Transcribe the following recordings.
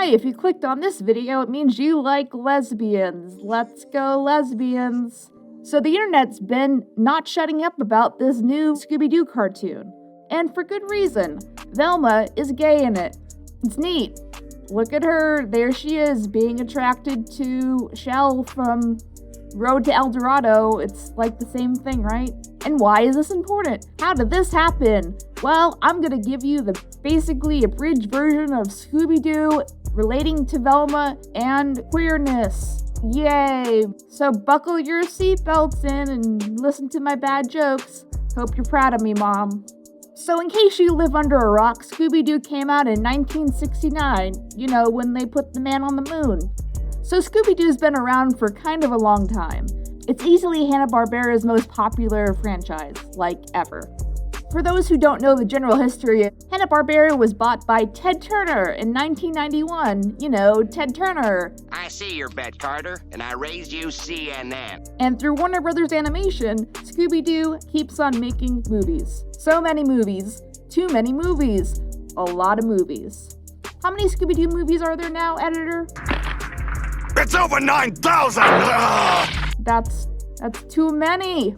Hi, if you clicked on this video, it means you like lesbians. Let's go lesbians. So the internet's been not shutting up about this new Scooby-Doo cartoon. And for good reason. Velma is gay in it. It's neat. Look at her, there she is, being attracted to Shell from Road to El Dorado. It's like the same thing, right? And why is this important? How did this happen? Well, I'm gonna give you the basically abridged version of Scooby-Doo relating to Velma and queerness. Yay! So buckle your seatbelts in and listen to my bad jokes. Hope you're proud of me, Mom. So in case you live under a rock, Scooby-Doo came out in 1969, when they put the man on the moon. So Scooby-Doo's been around for kind of a long time. It's easily Hanna-Barbera's most popular franchise, ever. For those who don't know the general history, Hanna-Barbera was bought by Ted Turner in 1991. Ted Turner. I see your bet, Carter, and I raised you CNN. And through Warner Brothers Animation, Scooby-Doo keeps on making movies. So many movies. Too many movies. A lot of movies. How many Scooby-Doo movies are there now, editor? It's over 9,000! That's too many.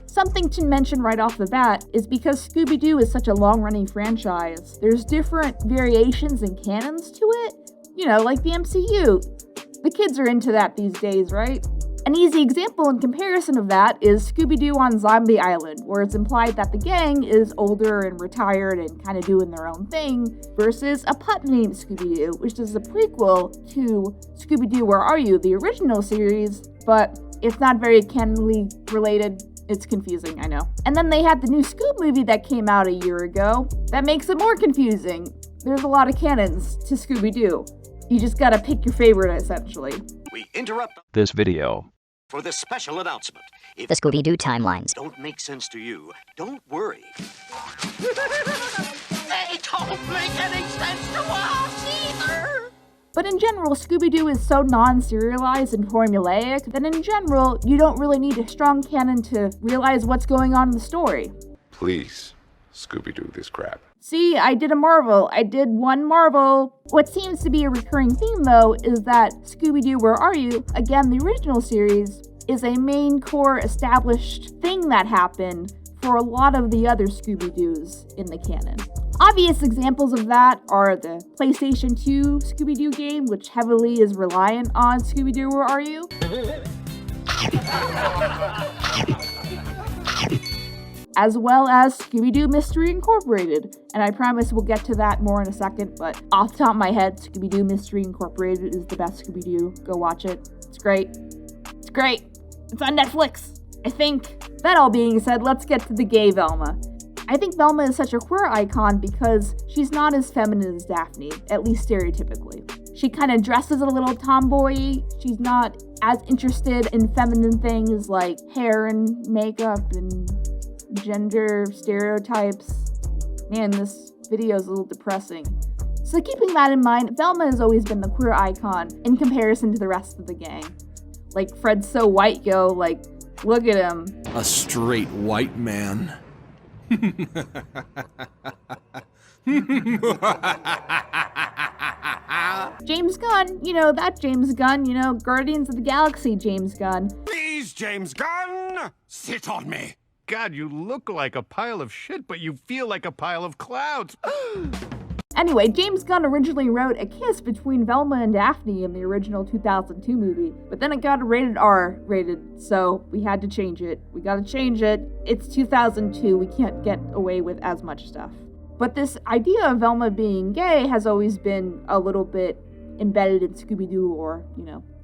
Something to mention right off the bat is because Scooby-Doo is such a long-running franchise, there's different variations and canons to it. Like the MCU. The kids are into that these days, right? An easy example in comparison of that is Scooby-Doo on Zombie Island, where it's implied that the gang is older and retired and kind of doing their own thing, versus a pup named Scooby-Doo, which is a prequel to Scooby-Doo Where Are You?, the original series, but it's not very canonly related. It's confusing, I know. And then they had the new Scoob movie that came out a year ago. That makes it more confusing. There's a lot of canons to Scooby-Doo. You just gotta pick your favorite, essentially. We interrupt this video for this special announcement. If the Scooby-Doo timelines don't make sense to you, don't worry. They don't make any sense to us either. But in general, Scooby-Doo is so non-serialized and formulaic that in general, you don't really need a strong canon to realize what's going on in the story. Please, Scooby-Doo this crap. See, I did a Marvel. I did one Marvel. What seems to be a recurring theme, though, is that Scooby-Doo Where Are You?, again, the original series, is a main core established thing that happened for a lot of the other Scooby-Doos in the canon. Obvious examples of that are the PlayStation 2 Scooby-Doo game, which heavily is reliant on Scooby-Doo Where Are You? As well as Scooby-Doo Mystery Incorporated. And I promise we'll get to that more in a second, but off the top of my head, Scooby-Doo Mystery Incorporated is the best Scooby-Doo. Go watch it. It's great. It's great. It's on Netflix, I think. That all being said, let's get to the gay Velma. I think Velma is such a queer icon because she's not as feminine as Daphne, at least stereotypically. She kind of dresses a little tomboy. She's not as interested in feminine things like hair and makeup and gender stereotypes. Man, this video is a little depressing. So keeping that in mind, Velma has always been the queer icon in comparison to the rest of the gang. Fred's so white, look at him. A straight white man. James Gunn, that James Gunn, Guardians of the Galaxy James Gunn. Please, James Gunn, sit on me. God, you look like a pile of shit, but you feel like a pile of clouds. Anyway, James Gunn originally wrote a kiss between Velma and Daphne in the original 2002 movie, but then it got rated R, so we had to change it. We gotta change it. It's 2002, we can't get away with as much stuff. But this idea of Velma being gay has always been a little bit embedded in Scooby-Doo lore,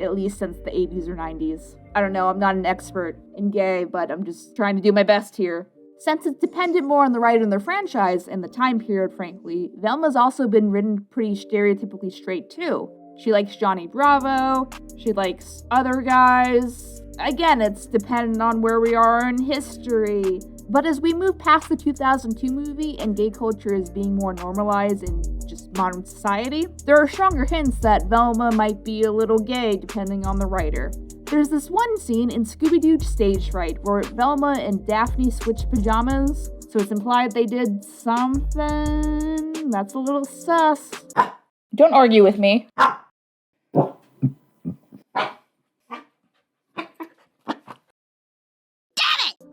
at least since the 80s or 90s. I don't know, I'm not an expert in gay, but I'm just trying to do my best here. Since it's dependent more on the writer in the franchise and the time period, frankly, Velma's also been written pretty stereotypically straight too. She likes Johnny Bravo, she likes other guys. Again, it's dependent on where we are in history. But as we move past the 2002 movie and gay culture is being more normalized in just modern society, there are stronger hints that Velma might be a little gay depending on the writer. There's this one scene in Scooby-Doo Stage Fright where Velma and Daphne switch pajamas, so it's implied they did something that's a little sus. Don't argue with me.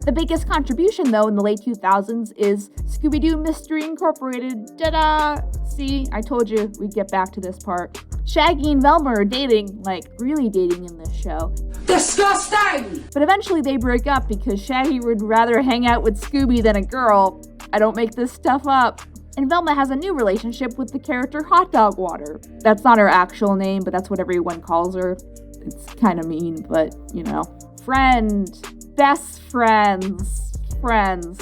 The biggest contribution, though, in the late 2000s is Scooby-Doo Mystery Incorporated. Ta-da! See, I told you we'd get back to this part. Shaggy and Velma are dating, like really dating in this show. Disgusting! But eventually they break up because Shaggy would rather hang out with Scooby than a girl. I don't make this stuff up. And Velma has a new relationship with the character Hot Dog Water. That's not her actual name, but that's what everyone calls her. It's kind of mean, but you know. Friend. Best friends. Friends.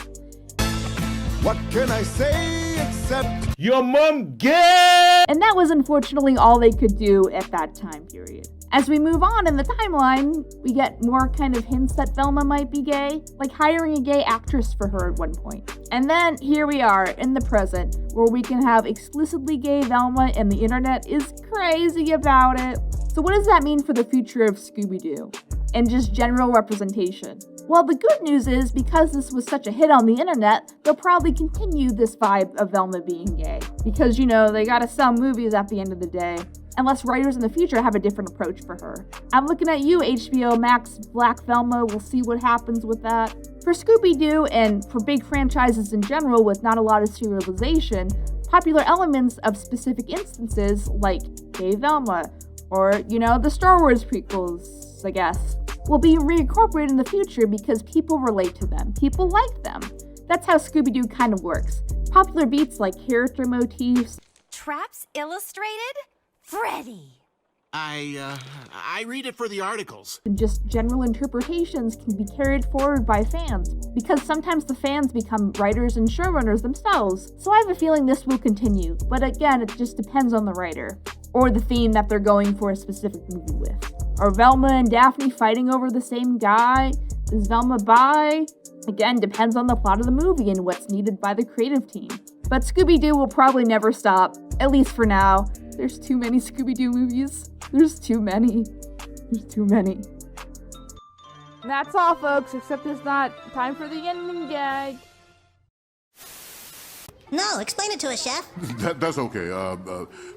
What can I say except Your mom gay! And that was unfortunately all they could do at that time period. As we move on in the timeline, we get more kind of hints that Velma might be gay, like hiring a gay actress for her at one point. And then here we are in the present, where we can have exclusively gay Velma and the internet is crazy about it. So what does that mean for the future of Scooby-Doo? And just general representation? Well, the good news is, because this was such a hit on the internet, they'll probably continue this vibe of Velma being gay. Because, you know, they gotta sell movies at the end of the day. Unless writers in the future have a different approach for her. I'm looking at you, HBO Max Black Velma. We'll see what happens with that. For Scooby-Doo, and for big franchises in general with not a lot of serialization, popular elements of specific instances, like gay Velma, or, you know, the Star Wars prequels, I guess, will be reincorporated in the future because people relate to them. People like them. That's how Scooby-Doo kind of works. Popular beats like character motifs. Traps Illustrated? Freddy! I read it for the articles. And just general interpretations can be carried forward by fans, because sometimes the fans become writers and showrunners themselves. So I have a feeling this will continue, but again, it just depends on the writer, or the theme that they're going for a specific movie with. Are Velma and Daphne fighting over the same guy? Is Velma bi? Again, depends on the plot of the movie and what's needed by the creative team. But Scooby-Doo will probably never stop, at least for now. There's too many Scooby-Doo movies. There's too many. There's too many. And that's all, folks, except it's not time for the ending gag. No, explain it to us, Chef. That's okay.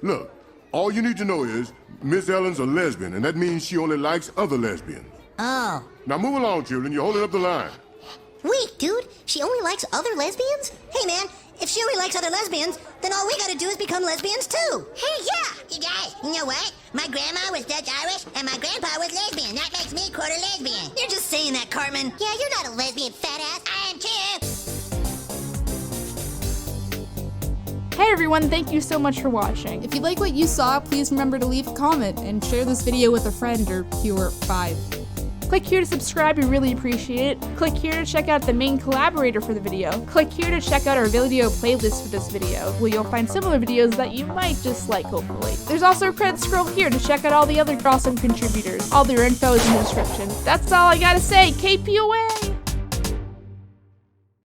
Look, all you need to know is Miss Ellen's a lesbian, and that means she only likes other lesbians. Oh. Now move along, children. You're holding up the line. Wait, dude, she only likes other lesbians? Hey, man, if she only likes other lesbians, then all we gotta do is become lesbians too. Hey, yeah! You guys, you know what? My grandma was Dutch-Irish, and my grandpa was lesbian. That makes me quarter lesbian. You're just saying that, Cartman. Yeah, you're not a lesbian, fat ass. I am too! Hey everyone, thank you so much for watching. If you like what you saw, please remember to leave a comment and share this video with a friend or two or five. Click here to subscribe, we really appreciate it. Click here to check out the main collaborator for the video. Click here to check out our video playlist for this video, where you'll find similar videos that you might just like, hopefully. There's also a credit scroll here to check out all the other awesome contributors. All their info is in the description. That's all I gotta say, KP away!